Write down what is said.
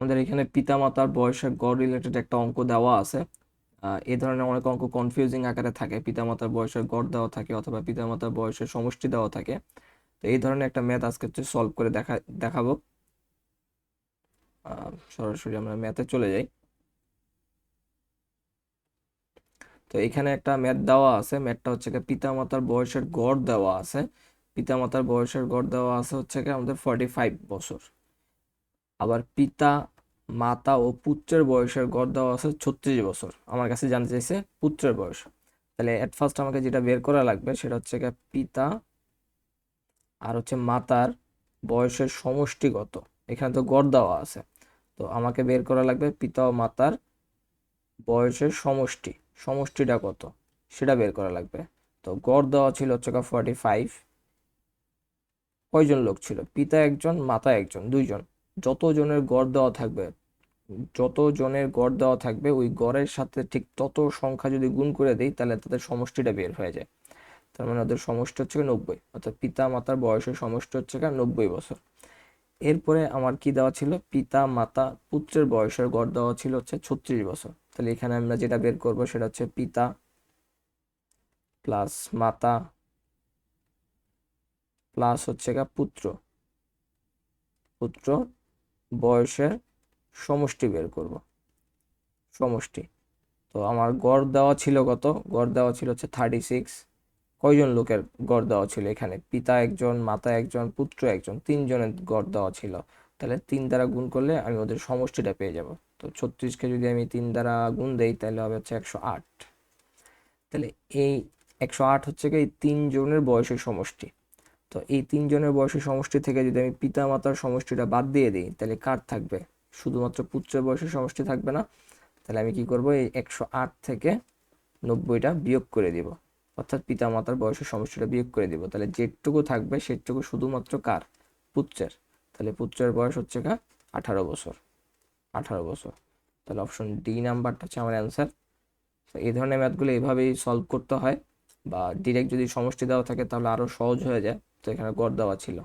আমাদের এখানে পিতামাতার বয়সের গড় রিলেটেড একটা অঙ্ক দেওয়া আছে। এই ধরনের অনেক অঙ্ক কনফিউজিং আকারে থাকে, পিতামাতার বয়সের গড় দেওয়া থাকে অথবা পিতামাতার বয়সের সমষ্টি দেওয়া থাকে। তো এই ধরনের একটা ম্যাথ আজকে হচ্ছে সলভ করে দেখাবো। সরাসরি আমরা ম্যাথে চলে যাই। তো এখানে একটা ম্যাথ দেওয়া আছে, ম্যাথটা হচ্ছে কি পিতামাতার বয়সের গড় দেওয়া আছে। পিতামাতার বয়সের গড় দেওয়া আছে হচ্ছে কি আমাদের 45 বছর। আবার পিতা মাতা ও পুত্রের বয়সের গড় দেওয়া আছে 36 বছর। আমার কাছে জানতে চাইছে পুত্রের বয়স। তাহলে এট ফার্স্ট আমাকে যেটা বের করা লাগবে সেটা হচ্ছে কি পিতা আর হচ্ছে মাতার বয়সের সমষ্টি কত। এখানে তো গড় দেওয়া আছে, তো আমাকে বের করা লাগবে পিতা ও মাতার বয়সের সমষ্টি। সমষ্টিটা কত সেটা বের করা লাগবে। তো গড় দেওয়া ছিল হচ্ছে 45। কয়জন লোক ছিল? পিতা একজন, মাতা একজন, দুইজন। যত জনের গড় দেওয়া থাকবে, যত জনের গড় দেওয়া থাকবে ওই গড়ের সাথে ঠিক তত সংখ্যা যদি গুণ করে দেই তাহলে তাদের সমষ্টিটা বের হয়ে যায়। তার মানে ওদের সমষ্টি হচ্ছে 90, অর্থাৎ পিতা মাতার বয়সের সমষ্টি হচ্ছে 90 বছর। এরপরে আমার কি দেওয়া ছিল? পিতা মাতা পুত্রের বয়সের গড় দেওয়া ছিল হচ্ছে 36 বছর। তাহলে এখানে আমরা যেটা বের করব সেটা হচ্ছে পিতা প্লাস মাতা প্লাস হচ্ছে পুত্র, পুত্র বয়সের সমষ্টি বের করব। সমষ্টি। তো আমার গড় দেওয়া ছিল কত? গড় দেওয়া ছিল হচ্ছে 36। কয়জন লোকের গড় দেওয়া ছিল? এখানে পিতা একজন, মাতা একজন, পুত্র একজন, তিনজনের গড় দেওয়া ছিল। তাহলে 3 দ্বারা গুণ করলে আমি ওদের সমষ্টিটা পেয়ে যাব। তো 36কে যদি আমি 3 দ্বারা গুণ দেই তাহলে হবে হচ্ছে 108। তাহলে এই 108 হচ্ছে কি এই 3 জনের বয়সের সমষ্টি। তো এই 3 জনের বয়সের সমষ্টি থেকে যদি আমি পিতা মাতার সমষ্টিটা বাদ দিয়ে দিই তাহলে কার থাকবে? শুধুমাত্র পুত্রের বয়সের সমষ্টি থাকবে না। তাহলে আমি কি করব? এই 108 থেকে 90টা বিয়োগ করে দিব, অর্থাৎ পিতা মাতার বয়সের সমষ্টিটা বিয়োগ করে দিব। তাহলে যেটুকু থাকবে সেটুকু শুধুমাত্র কার? পুত্রের। তাহলে পুত্রের বয়স হচ্ছে 18 বছর। 18 বছর। তাহলে অপশন ডি নাম্বারটা হচ্ছে আমার অ্যান্সার। তো এই ধরনের ম্যাথগুলো এইভাবেই সলভ করতে হয়, বা ডিরেক্ট যদি সমষ্টি দেওয়া থাকে তাহলে আরো সহজ হয়ে যায়। তো এখানে গড় দেওয়া ছিল।